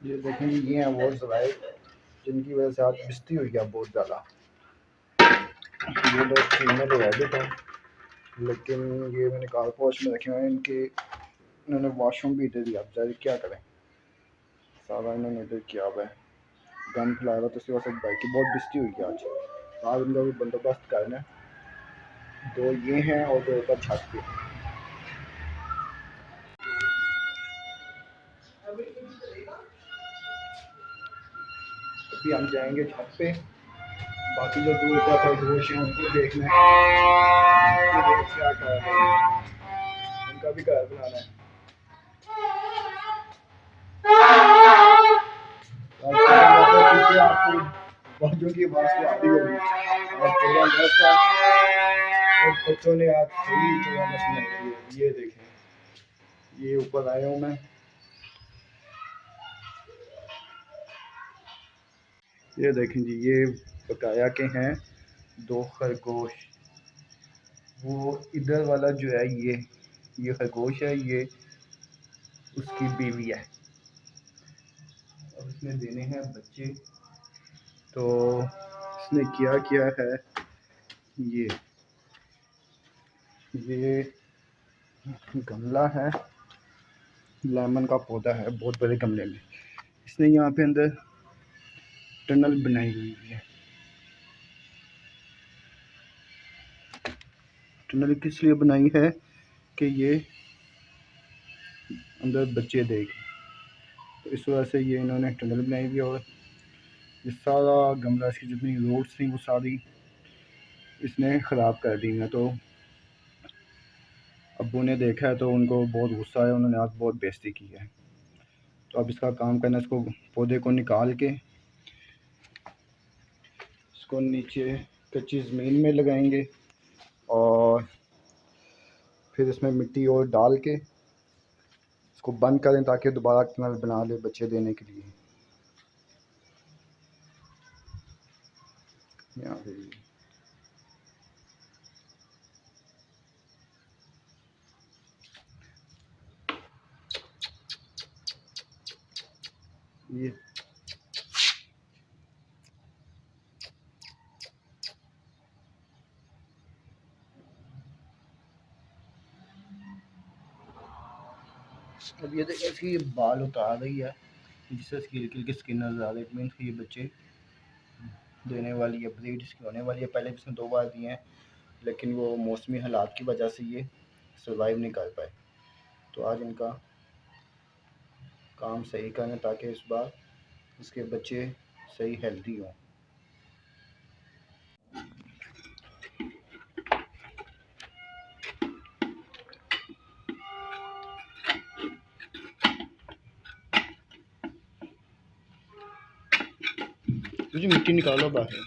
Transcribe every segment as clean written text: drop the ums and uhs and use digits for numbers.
ये देखें, ये हैं वो ज़राए जिनकी वजह से आज बिस्ती हुई है बहुत ज़्यादा। ये लोग फीमेल रहते थे, लेकिन ये मैंने कार वॉश में रखे हुए हैं। इन्होंने वॉशरूम भी दे दिया। बेचारे क्या करें, सारा इन्होंने इधर किया हुआ है, गन फैलाया हुआ। तो इसकी वजह से बाइक की बहुत बिस्ती हुई है आज इनका भी बंदोबस्त करना है। दो ये हैं और दो ऊपर छत पे। अभी हम जाएंगे छत पे, बाकी जो दूर का खरगोश है उनको देखना है क्या कर रहे हैं, उनका भी घर बनाना है। पीछे आपको बच्चों की आवाज़ तो आती होगी। आज 14 अगस्त है और बच्चों ने आज सही 14 अगस्त मनाई है। ये देखें, ये ऊपर आया हूँ मैं। ये देखें जी, ये बकाया के हैं दो खरगोश। वो इधर वाला जो है ये खरगोश है, ये उसकी बीवी है और उसने देने हैं बच्चे। तो इसने क्या है, ये गमला है, लेमन का पौधा है बहुत बड़े गमले में। इसने यहाँ पे अंदर टनल बनाई हुई है। टनल किस लिए बनाई है कि ये अंदर बच्चे देखे, तो इस वजह से ये इन्होंने टनल बनाई हुई है। और ये सारा गमला, इसकी जितनी रोड्स थी वो सारी इसने ख़राब कर दी है। तो अब्बू ने देखा है तो उनको बहुत गुस्सा है, उन्होंने आज बहुत बेइज्जती की है। तो अब इसका काम करना, इसको पौधे को निकाल के इसको नीचे कच्ची ज़मीन में लगाएंगे और फिर इसमें मिट्टी और डाल के इसको बंद करें ताकि दोबारा टनल बना ले बच्चे देने के लिए। यहाँ पे ये अब ये देखिए, इसकी बाल उतार रही है जिससे इसकी हल्की हल्की स्किन नजर आ रही है। मीन्स ये बच्चे देने वाली है, ब्रीड इसकी होने वाली है। पहले भी इसने 2 बार दिए हैं, लेकिन वो मौसमी हालात की वजह से ये सर्वाइव नहीं कर पाए। तो आज इनका काम सही करना ताकि इस बार इसके बच्चे सही हेल्दी हों। तुझे मिट्टी निकालो बाहर,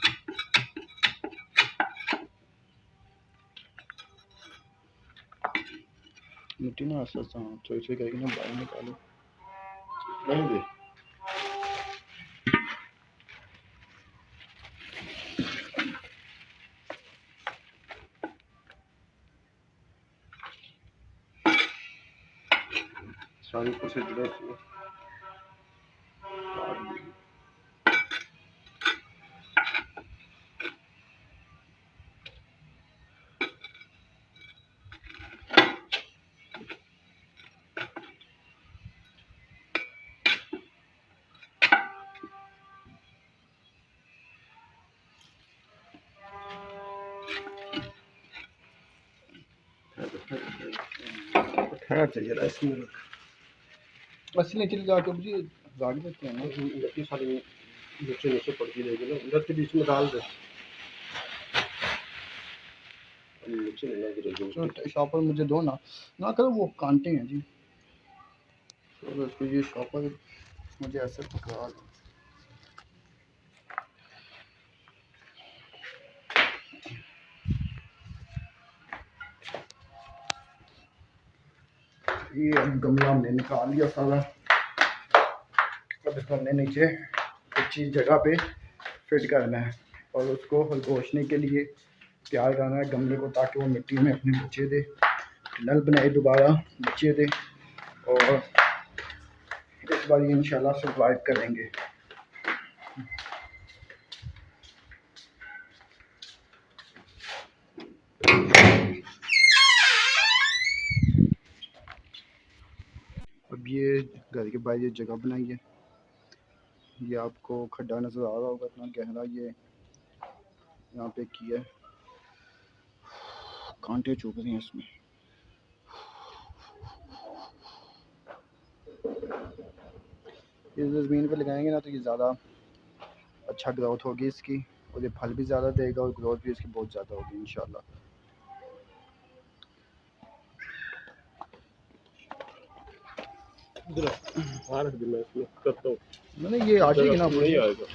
मिट्टी ना आसा थोड़ी थोड़ी करके ना बाहर निकालो। नहीं दे सारी कुछ जुड़ा हुआ ठहर चाहिए था इसमें असली चली जाके मुझे गाड़ी देते हैं ना, इतनी सारी नीचे नीचे पड़ के देगी ना, इधर के बीच में डाल दे नीचे नहीं लग रही। शॉपर मुझे दो ना, ना करो, वो कांटे हैं जी। तो इसको ये शॉपर मुझे ऐसे पकड़ा दो। ये गमला हमने निकाल लिया सारा। अब इसको हमने नीचे अच्छी जगह पे फिट करना है और उसको खरगोशने के लिए तैयार करना है गमले को, ताकि वो मिट्टी में अपने बच्चे दे, नल बनाए, दोबारा बच्चे दे और इस बार ये इंशाल्लाह सर्वाइव करेंगे। अब ये घर के बाहर ये जगह बनाई है, ये आपको खड्डा नज़र आ रहा होगा, इतना गहरा ये यहाँ पे किया है, कांटे चुभ रहे हैं इसमें। ये ज़मीन पे लगाएंगे ना तो ये ज़्यादा अच्छा ग्रोथ होगी इसकी, और ये फल भी ज़्यादा देगा और ग्रोथ भी इसकी बहुत ज़्यादा होगी इंशाल्लाह। मैंने ये आ जाएगी ना, नहीं आएगा,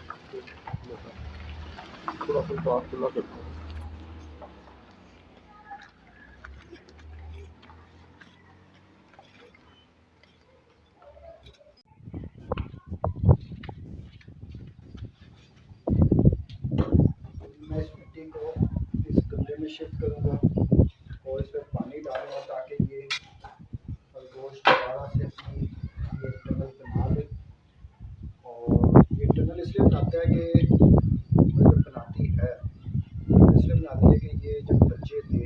थोड़ा सा खुला करता हूँ। मैं इस मिट्टी को इस गमले में शिफ्ट करूँगा और इस पर पानी डालूँगा ताकि ये खरगोश दोबारा से अपनी ये टनल बना ले। और ये टनल इसलिए बनाता है कि मतलब बनाती है इसलिए बनाती है कि ये जब बच्चे थे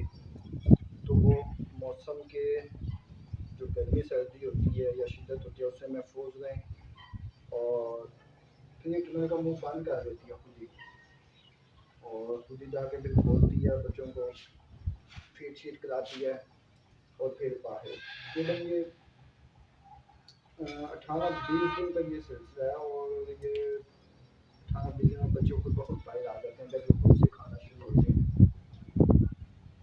तो वो मौसम के जो गर्मी सर्दी होती है या शिद्दत होती है उससे महफूज रहें, और फिर ये टनल का मुंह बंद कर देती है खुद ही, और खुद ही जाके फिर खोलती है, बच्चों को फीड शीट कराती है और फिर बाहर केवल ये 18-20 दिन तक ये सिलसिला है। और ये 18-20 दिन में बच्चे खुद ब खुद बाहर आ जाते हैं जब वो खुद से खाना शुरू होते हैं।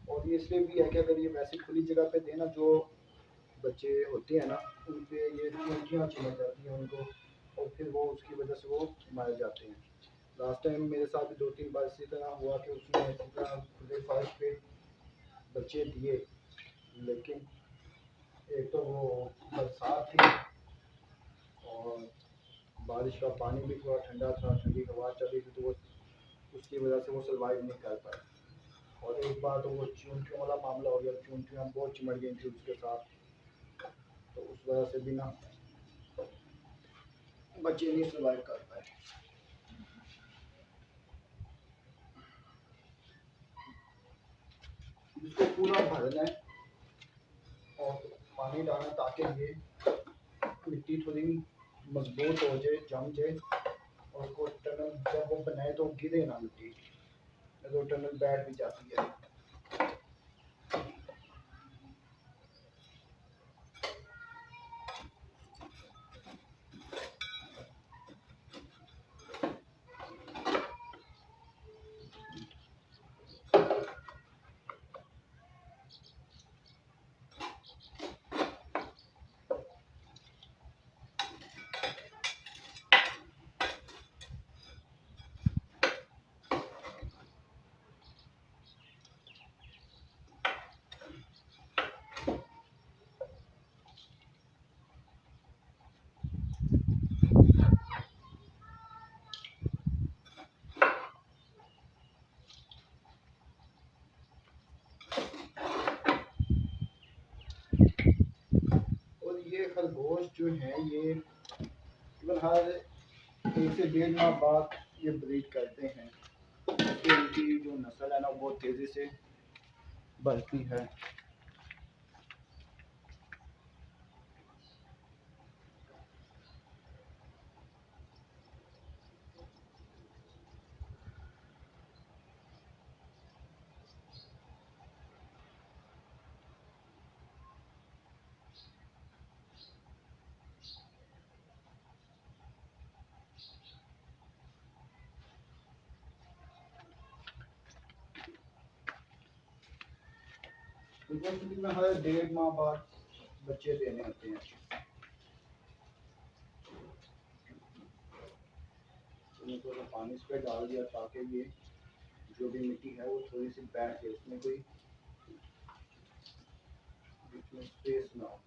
और ये इसलिए भी है कि अगर ये वैसी खुली जगह पे देना, जो बच्चे होते हैं ना उन पे ये चींटियाँ चिमट जाती हैं उनको, और फिर वो उसकी वजह से वो मारे जाते हैं। लास्ट टाइम मेरे साथ भी 2-3 बार इसी तरह हुआ कि उसने इसी तरह खुले फर्श पे बच्चे दिए, लेकिन एक तो वो बरसात थी और बारिश का पानी भी थोड़ा ठंडा था, ठंडी हवा चल रही थी, तो वो उसकी वजह से वो सर्वाइव नहीं कर पाए। और एक बार तो वो चींटियों वाला मामला हो गया, चींटियाँ बहुत चिमट गई थी उसके साथ, तो उस वजह से भी ना बच्चे नहीं सर्वाइव कर पाए। इसको पूरा भरना है और पानी डालना ताकि ये मिट्टी थोड़ी मजबूत हो जाए, जम जाए, और उसको टनल जब वो बनाए तो गिरे ना मिट्टी, तो टनल बैठ भी जाती है। और ये खरगोश जो है ये केवल हर 1 से 1.5 माह बाद ये ब्रीड करते हैं, इसलिए इनकी जो नस्ल है ना वो तेज़ी से बढ़ती है। खरगोश में हर 1.5 माह बाद बच्चे देने होते हैं, उनको तो पानी इस पर डाल दिया ताकि ये जो भी मिट्टी है वो थोड़ी सी बैठ जाए, उसमें कोई स्पेस ना हो।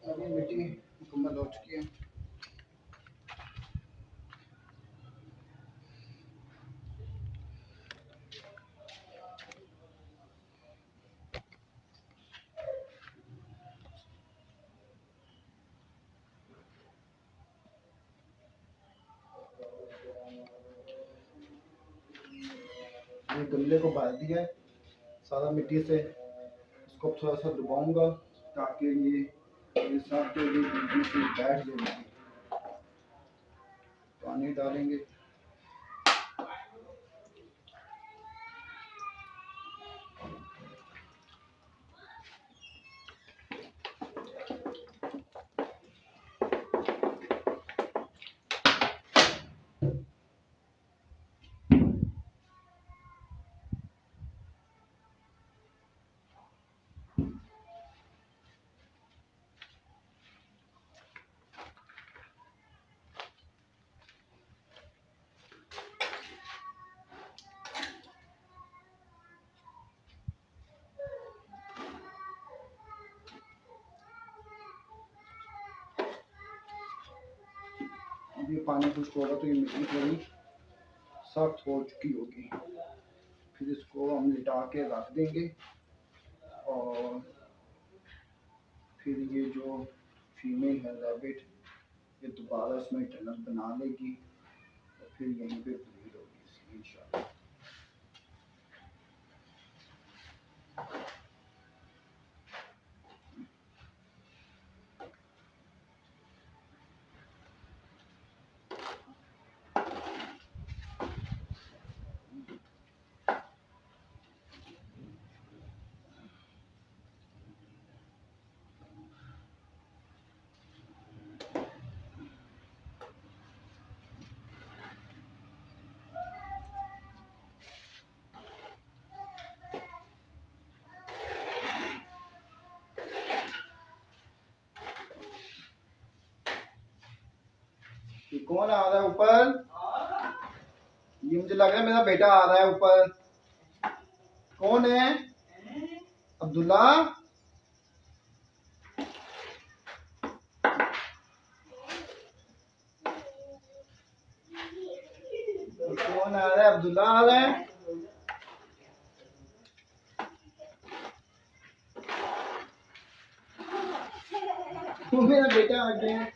अभी मिट्टी मुकम्मल हो चुकी है। ये गमले को भर दिया है सारा मिट्टी से, इसको थोड़ा सा दबाऊंगा ताकि ये साथ के लिए मिट्टी से बैठ जाए। पानी डालेंगे। अब ये पानी खुश्क होगा तो ये मिट्टी थोड़ी सख्त हो चुकी होगी। फिर इसको हम लिटा के रख देंगे और फिर ये जो फीमेल है रैबिट ये दोबारा इसमें टनल बना लेगी और फिर यहीं पे ब्रीड होगी इसकी इंशाल्लाह। कौन आ रहा है ऊपर? ये मुझे लग रहा है मेरा बेटा आ रहा है ऊपर। कौन है? अब्दुल्ला। कौन आ रहा है? अब्दुल्ला आ रहा है। वो मेरा बेटा आ गया है।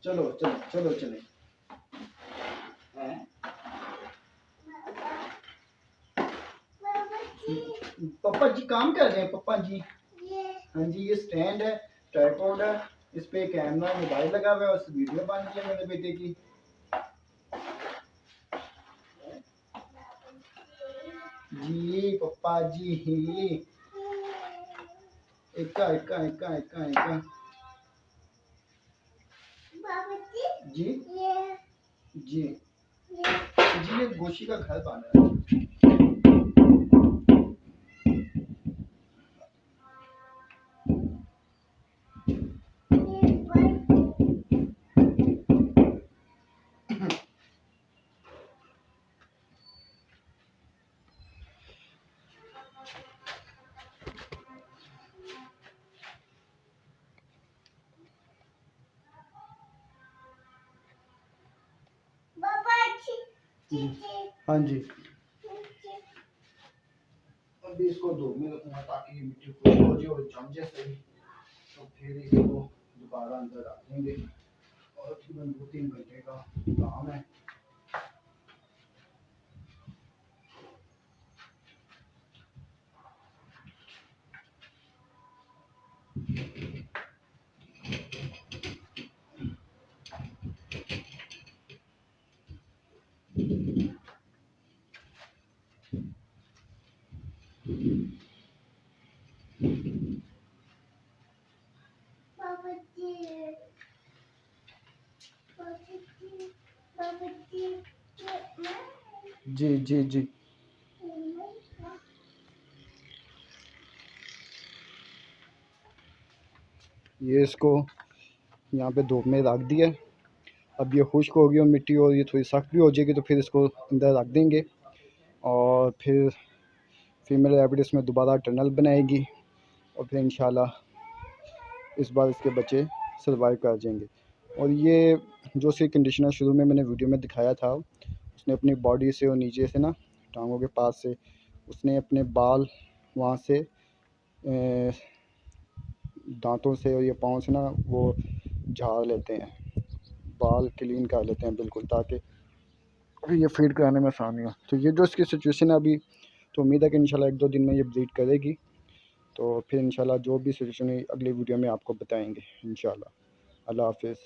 चलो चलो चलो चले। पापा जी काम कर रहे हैं पापा जी। हाँ जी, ये स्टैंड है, ट्राइपॉड है, इस पे कैमरा मोबाइल लगा हुआ है, उस वीडियो बन रही है मेरे बेटे की। जी पापा जी। इक्का इक्का इक्का इक्का इक्का। जी जी जी, ये गोशी का घर बन रहा है। हाँ जी, अभी इसको धूप में रखूंगा ताकि मिट्टी खुश हो जाए और जम जाए सही, तो फिर इसको दोबारा अंदर रख देंगे। और तकरीबन 2-3 घंटे का काम है। जी जी जी, ये इसको यहाँ पे धूप में रख दिया। अब ये खुश्क होगी और मिट्टी और ये थोड़ी सख्त भी हो जाएगी, तो फिर इसको अंदर रख देंगे और फिर फीमेल रैबिट इसमें दोबारा टनल बनाएगी और फिर इंशाल्लाह इस बार इसके बच्चे सर्वाइव कर जाएंगे। और ये जो सी कंडीशनर शुरू में मैंने वीडियो में दिखाया था, उसने अपनी बॉडी से और नीचे से ना टांगों के पास से उसने अपने बाल वहाँ से दांतों से और ये पाँव से ना वो झाड़ लेते हैं, बाल क्लीन कर लेते हैं बिल्कुल, ताकि ये फीड कराने में आसानी हो। तो ये जो इसकी सिचुएशन है अभी, तो उम्मीद है कि इंशाल्लाह 1-2 दिन में ये ब्रीड करेगी। तो फिर इंशाल्लाह जो भी सिचुएशन है अगली वीडियो में आपको बताएंगे इंशाल्लाह। अल्लाह हाफिज़।